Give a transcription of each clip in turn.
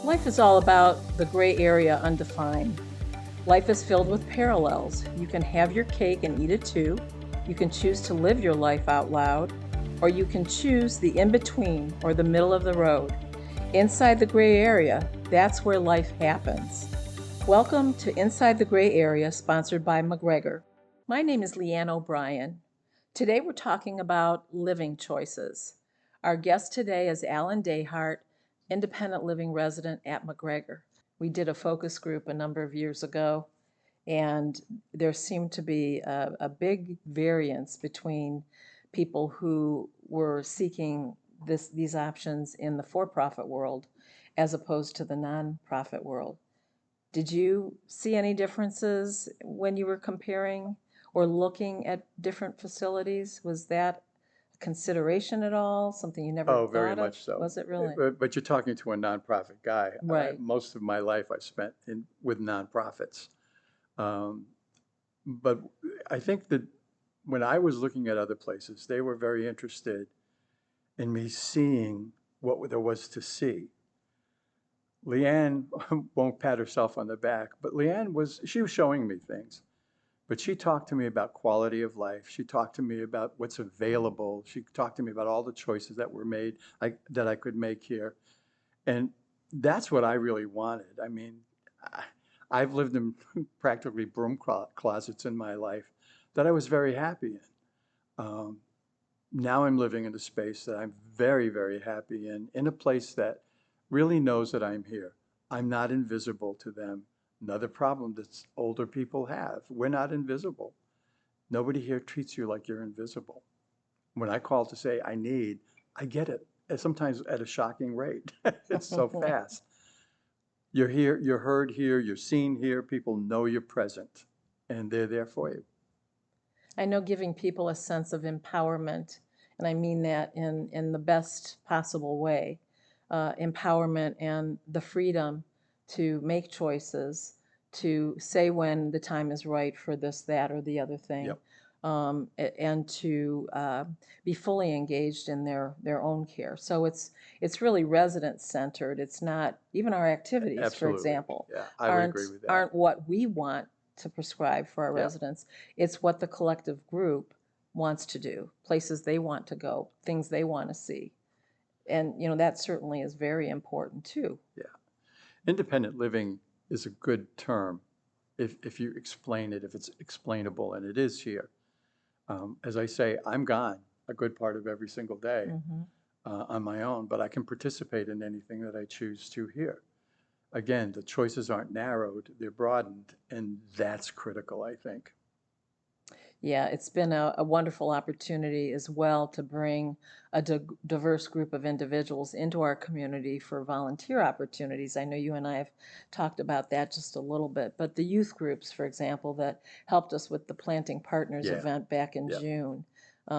Life is all about the gray area undefined. Life is filled with parallels. You can have your cake and eat it too. You can choose to live your life out loud, or you can choose the in between or the middle of the road. Inside the gray area, that's where life happens. Welcome to Inside the Gray Area, sponsored by McGregor. My name is Leanne O'Brien. Today we're talking about living choices. Our guest today is Alan Dahart, independent living resident at McGregor. We did a focus group a number of years ago, and there seemed to be a big variance between people who were seeking these options in the for-profit world as opposed to the nonprofit world. Did you see any differences when you were comparing or looking at different facilities? Was that a consideration at all? Something you never Oh, very thought of? much so. Was it really? But you're talking to a nonprofit guy. Right. Most of my life I spent with nonprofits. Um, but I think that when I was looking at other places, they were very interested in me seeing what there was to see. Leanne won't pat herself on the back, but she was showing me things. But she talked to me about quality of life. She talked to me about what's available. She talked to me about all the choices that were made, that I could make here. And that's what I really wanted. I mean, I- I've lived in practically closets in my life that I was very happy in. Um, Now I'm living in a space that I'm very, very happy in a place that really knows that I'm here. I'm not invisible to them. Another problem that older people have, we're not invisible. Nobody here treats you like you're invisible. When I call to say I get it, and sometimes at a shocking rate. It's so fast. You're here, you're heard here, you're seen here, people know you're present, and they're there for you. I know giving people a sense of empowerment, and I mean that in the best possible way, empowerment and the freedom to make choices, to say when the time is right for this, that, or the other thing, Yep, and to be fully engaged in their own care. So it's really resident centered. It's not even our activities, for absolutely. example, Yeah, I would agree aren't with that. aren't what we want to prescribe for our Yeah. residents. It's what the collective group wants to do, places they want to go, things they want to see. And, that certainly is very important too. Yeah. Independent living is a good term if you explain it, if it's explainable, and it is here. As I say, I'm gone a good part of every single day Hmm. on my own, but I can participate in anything that I choose to here. Again, the choices aren't narrowed, they're broadened, and that's critical, I think. Yeah, it's been a wonderful opportunity as well to bring a diverse group of individuals into our community for volunteer opportunities. I know you and I have talked about that just a little bit, but the youth groups, for example, that helped us with the Planting Partners Yeah, event back in yeah, June,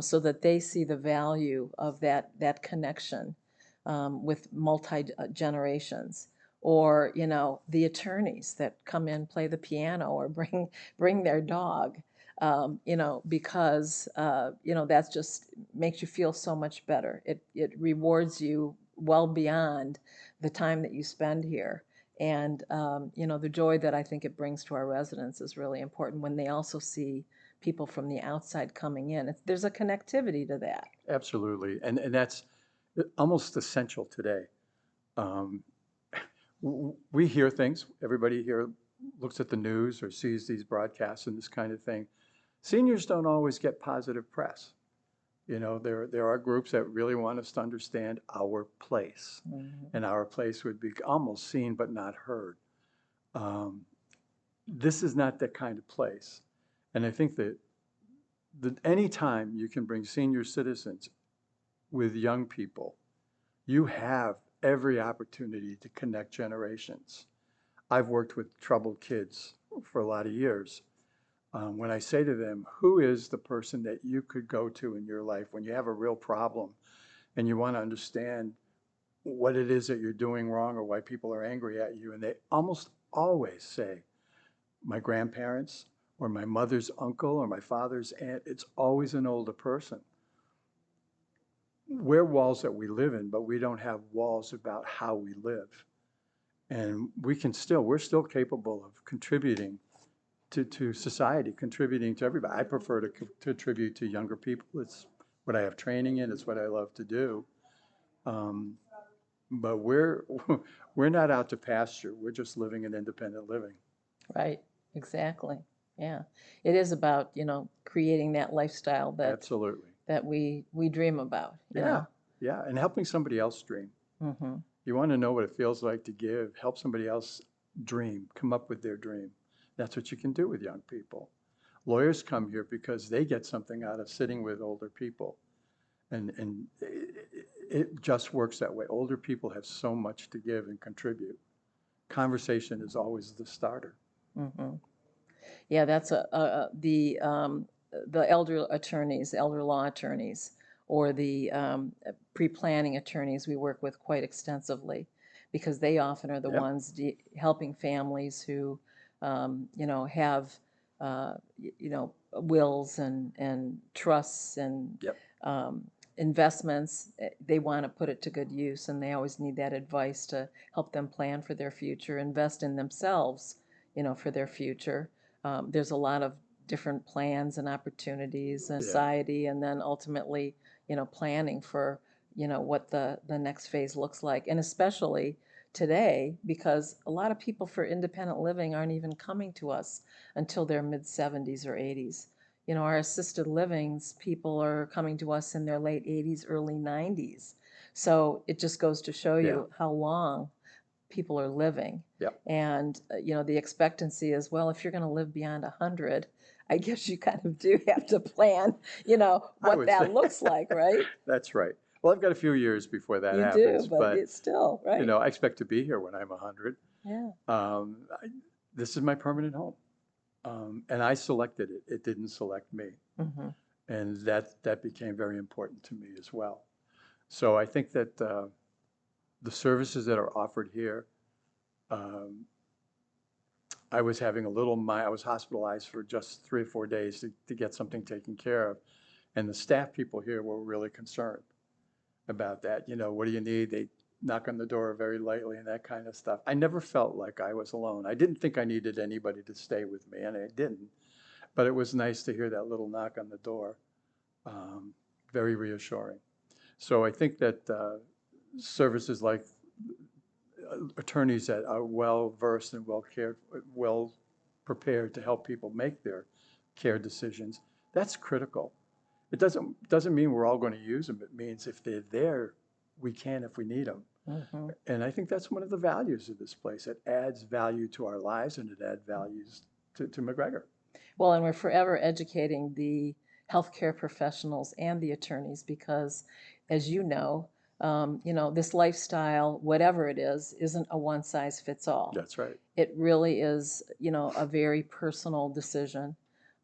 so that they see the value of that connection with multi generations. Or, the attorneys that come in, play the piano, or bring their dog, because that's just makes you feel so much better. It rewards you well beyond the time that you spend here. And the joy that I think it brings to our residents is really important when they also see people from the outside coming in. There's a connectivity to that. absolutely. And that's almost essential today. Um, we hear things, everybody here looks at the news or sees these broadcasts and this kind of thing. Seniors don't always get positive press. There are groups that really want us to understand our place, Mhm. and our place would be almost seen but not heard. Um, this is not that kind of place. And I think that any time you can bring senior citizens with young people, you have every opportunity to connect generations. I've worked with troubled kids for a lot of years. When I say to them, who is the person that you could go to in your life when you have a real problem and you want to understand what it is that you're doing wrong or why people are angry at you? And they almost always say, my grandparents or my mother's uncle or my father's aunt. It's always an older person. We're walls that we live in, but we don't have walls about how we live. And we're still capable of contributing to society, contributing to everybody. I prefer to contribute to younger people. It's what I have training in. It's what I love to do. Um, but we're not out to pasture. We're just living an independent living. Right, exactly. Yeah. It is about, creating that lifestyle Absolutely. that we dream about, Yeah, yeah, and helping somebody else dream. Mm-hmm. You want to know what it feels like to give, help somebody else dream, come up with their dream. That's what you can do with young people. Lawyers come here because they get something out of sitting with older people. And it just works that way. Older people have so much to give and contribute. Conversation is always the starter. Mm-hmm. Yeah, that's the elder attorneys, elder law attorneys, or the pre-planning attorneys we work with quite extensively, because they often are the Yep, ones helping families who, have, wills and trusts and yep, um, investments. They want to put it to good use, and they always need that advice to help them plan for their future, invest in themselves, for their future. There's a lot of different plans and opportunities in yeah, society, and then ultimately, planning for, what the next phase looks like. And especially today, because a lot of people for independent living aren't even coming to us until their mid 70s or 80s. Our assisted livings, people are coming to us in their late 80s, early 90s. So it just goes to show yeah, you how long people are living. yep. And, the expectancy is, well, if you're going to live beyond 100, I guess you kind of do have to plan, I what would say that looks like, right? that's right. Well, I've got a few years before that You do, happens, but but it's still, right? I expect to be here when I'm 100. Yeah. Um, I, this is my permanent home, and I selected it. It didn't select me, Mm-hmm. and that became very important to me as well. So I think that the services that are offered here, um, I was having I was hospitalized for just 3 or 4 days to get something taken care of, and the staff people here were really concerned about that. What do you need? They knock on the door very lightly and that kind of stuff. I never felt like I was alone. I didn't think I needed anybody to stay with me, and I didn't. But it was nice to hear that little knock on the door. Um, Very reassuring. So I think that services like attorneys that are well versed and well prepared to help people make their care decisions, that's critical. It doesn't mean we're all going to use them. It means if they're there, we can if we need them. Mm-hmm. And I think that's one of the values of this place. It adds value to our lives and it adds values to McGregor. Well, and we're forever educating the healthcare professionals and the attorneys because, as this lifestyle, whatever it is, isn't a one size fits all. That's right. It really is, a very personal decision.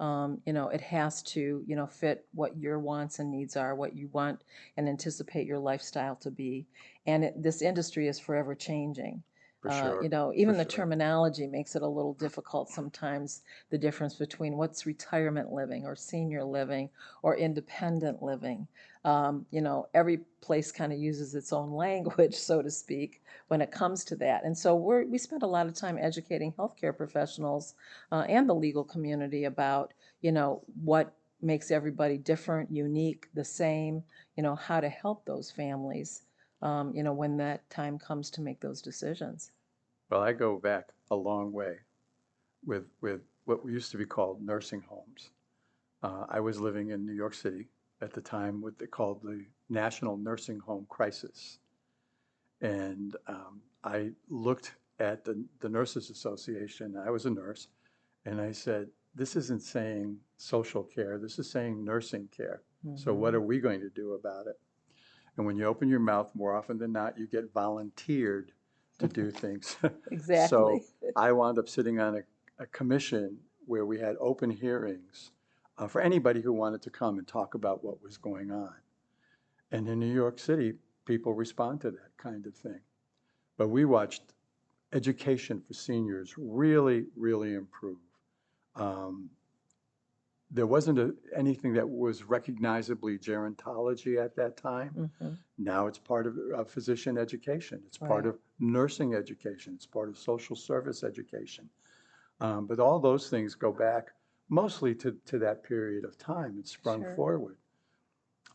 It has to, fit what your wants and needs are, what you want and anticipate your lifestyle to be. And this industry is forever changing. For sure. For Even the sure. terminology makes it a little difficult sometimes, the difference between what's retirement living or senior living or independent living. Every place kind of uses its own language, so to speak, when it comes to that. And so we spend a lot of time educating healthcare professionals and the legal community about, what makes everybody different, unique, the same, how to help those families, when that time comes to make those decisions. Well, I go back a long way with what used to be called nursing homes. I was living in New York City at the time, what they called the National Nursing Home Crisis. And I looked at the Nurses Association. I was a nurse, and I said, this isn't saying social care, this is saying nursing care. So what Mm-hmm. are we going to do about it? And when you open your mouth, more often than not, you get volunteered to do things. So Exactly. I wound up sitting on a commission where we had open hearings for anybody who wanted to come and talk about what was going on. And in New York City, people respond to that kind of thing. But we watched education for seniors really, really improve. Um, there wasn't anything that was recognizably gerontology at that time. Hmm. Now it's part of physician education. It's part Right. of nursing education. It's part of social service education. But all those things go back mostly to that period of time and sprung Sure. forward.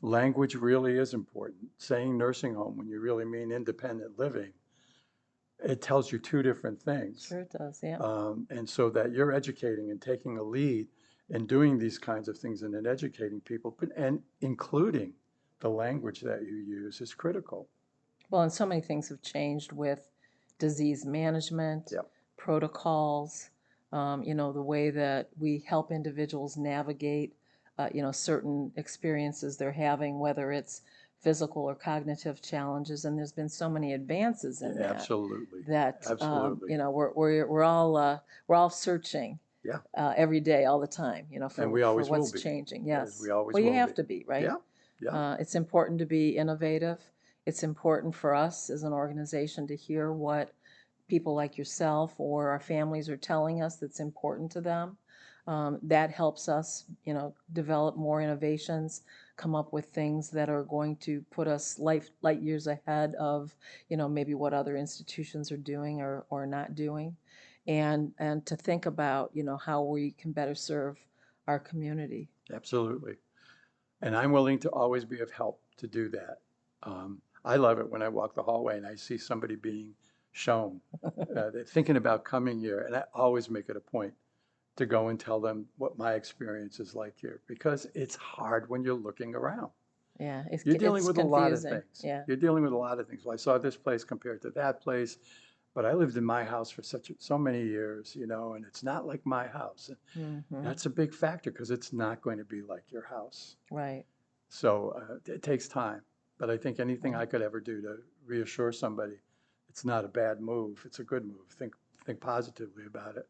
Language really is important. Saying nursing home when you really mean independent living, it tells you two different things. Sure it does. Yeah. And so that you're educating and taking a lead and doing these kinds of things and then educating people, and including the language that you use is critical. Well, and so many things have changed with disease management, Yep. protocols, the way that we help individuals navigate, certain experiences they're having, whether it's physical or cognitive challenges. And there's been so many advances in that Absolutely. that Absolutely. we're all searching Yeah. every day, all the time, And for we always will what's be, changing. as Yes. we always Well, you will have be. to be, right? Yeah. Yeah. It's important to be innovative. It's important for us as an organization to hear what people like yourself or our families are telling us that's important to them. That helps us, develop more innovations, come up with things that are going to put us light years ahead of, maybe what other institutions are doing or not doing, and to think about, how we can better serve our community. Absolutely. And I'm willing to always be of help to do that. I love it when I walk the hallway and I see somebody being shown, they're thinking about coming here, and I always make it a point to go and tell them what my experience is like here, because it's hard when you're looking around. Yeah, You're dealing it's with a lot of confusing. things. Yeah. You're dealing with a lot of things. Well, I saw this place compared to that place, but I lived in my house for so many years, and it's not like my house. And Hmm. that's a big factor because it's not going to be like your house. Right. So it takes time. But I think anything I Right. could ever do to reassure somebody it's not a bad move, it's a good move. Think positively about it.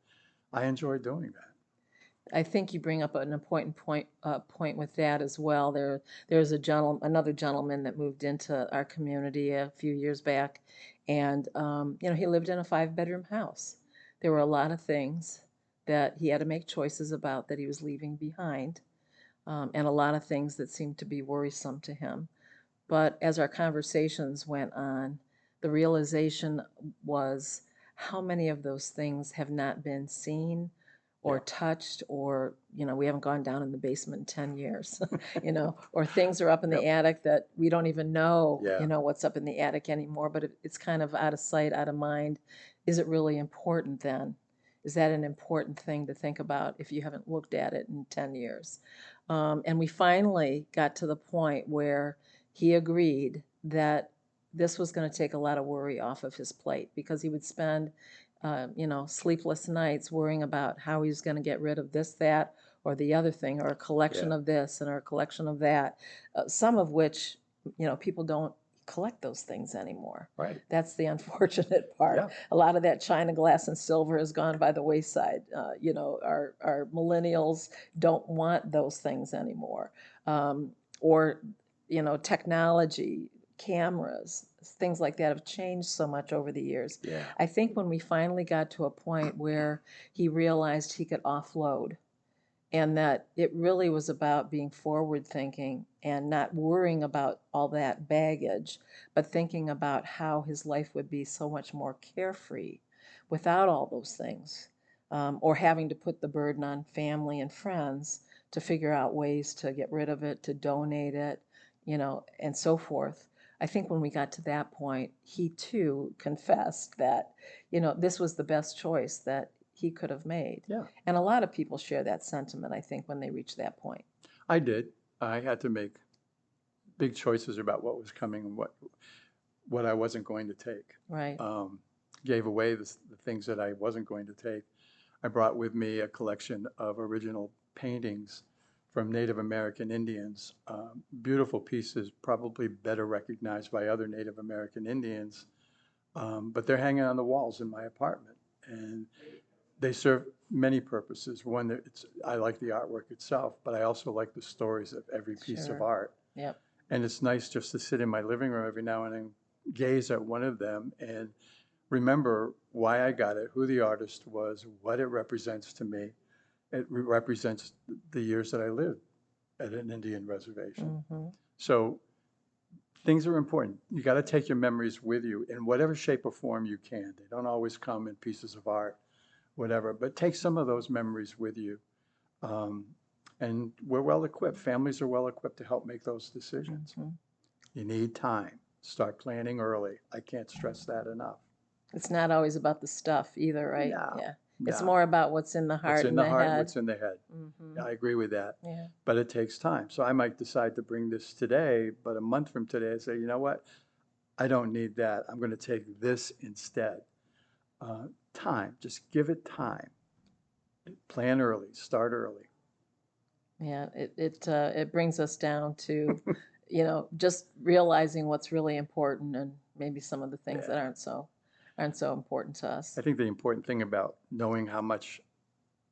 I enjoy doing that. I think you bring up an important point with that as well. There's another gentleman that moved into our community a few years back, and he lived in a 5-bedroom house. There were a lot of things that he had to make choices about that he was leaving behind, and a lot of things that seemed to be worrisome to him. But as our conversations went on, the realization was how many of those things have not been seen or Yeah. touched, or we haven't gone down in the basement in 10 years, or things are up in the Yep. attic that we don't even know, Yeah. what's up in the attic anymore, but it's kind of out of sight, out of mind. Is it really important then? Is that an important thing to think about if you haven't looked at it in 10 years? And we finally got to the point where he agreed that this was going to take a lot of worry off of his plate, because he would spend, sleepless nights worrying about how he was going to get rid of this, that, or the other thing, or a collection Yeah. of this and or a collection of that, some of which, people don't collect those things anymore. Right. That's the unfortunate part. Yeah. A lot of that china, glass, and silver has gone by the wayside. Our millennials don't want those things anymore. Or technology, cameras, things like that have changed so much over the years. Yeah. I think when we finally got to a point where he realized he could offload, and that it really was about being forward thinking and not worrying about all that baggage, but thinking about how his life would be so much more carefree without all those things, or having to put the burden on family and friends to figure out ways to get rid of it, to donate it, and so forth. I think when we got to that point, he too confessed that, this was the best choice that he could have made. Yeah. And a lot of people share that sentiment, I think, when they reach that point. I did. I had to make big choices about what was coming and what I wasn't going to take. Right. Gave away the things that I wasn't going to take. I brought with me a collection of original paintings from Native American Indians. Beautiful pieces, probably better recognized by other Native American Indians, but they're hanging on the walls in my apartment. And they serve many purposes. One, I like the artwork itself, but I also like the stories of every piece of Sure. art. Yep. And it's nice just to sit in my living room every now and then, gaze at one of them, and remember why I got it, who the artist was, what it represents to me, it represents the years that I lived at an Indian reservation. Mm-hmm. So things are important. You got to take your memories with you in whatever shape or form you can. They don't always come in pieces of art, whatever, but take some of those memories with you. And we're well equipped. Families are well equipped to help make those decisions. Mm-hmm. You need time. Start planning early. I can't stress that enough. It's not always about the stuff either, right? No, Yeah. It's no. more about what's in the heart What's in and the the heart, head. what's in the head. Mm-hmm. I agree with that. Yeah. But it takes time. So I might decide to bring this today, but a month from today I say, you know what? I don't need that. I'm going to take this instead. Time. Just give it time. Plan early. Start early. Yeah. It brings us down to, just realizing what's really important and maybe some of the things that aren't so important to us. I think the important thing about knowing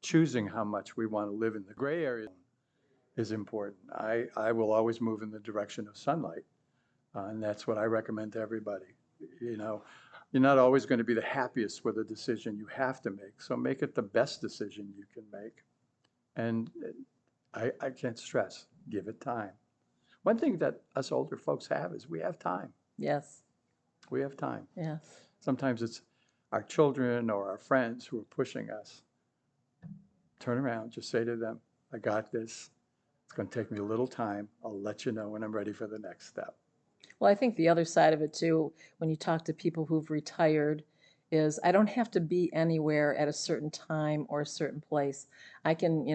choosing how much we want to live in the gray area is important. I will always move in the direction of sunlight, and that's what I recommend to everybody. You're not always going to be the happiest with a decision you have to make, so make it the best decision you can make. And I can't stress, give it time. One thing that us older folks have is we have time. Yes. We have time. Yes. Sometimes it's our children or our friends who are pushing us. Turn around, just say to them, I got this. It's going to take me a little time. I'll let you know when I'm ready for the next step. Well, I think the other side of it too, when you talk to people who've retired, is I don't have to be anywhere at a certain time or a certain place. I can,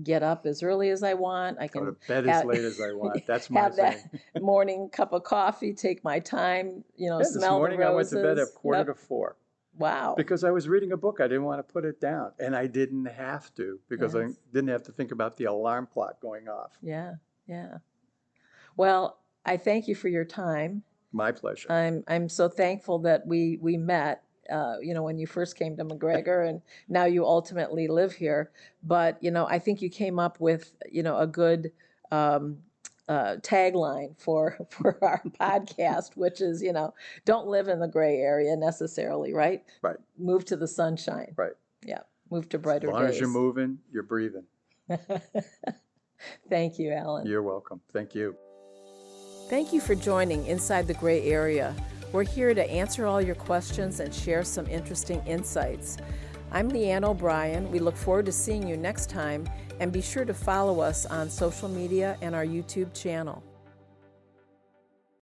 get up as early as I want. I Go can to bed as late as I want. That's my have that thing. morning cup of coffee, take my time, Yeah, this smell morning the I roses. went to bed at quarter Yep. to 4 Wow. because I was reading a book. I didn't want to put it down, and I didn't have to because I Yes. didn't have to think about the alarm clock going off. Yeah, yeah. Well, I thank you for your time. My pleasure. I'm so thankful that we met, when you first came to McGregor, and now you ultimately live here. But I think you came up with a good tagline for our podcast, which is don't live in the gray area necessarily, right? Right. Move to the sunshine. Right. Yeah. Move to brighter As long days. as you're moving, you're breathing. Thank you, Alan. You're welcome. Thank you. Thank you for joining Inside the Gray Area. We're here to answer all your questions and share some interesting insights. I'm Leanne O'Brien. We look forward to seeing you next time, and be sure to follow us on social media and our YouTube channel.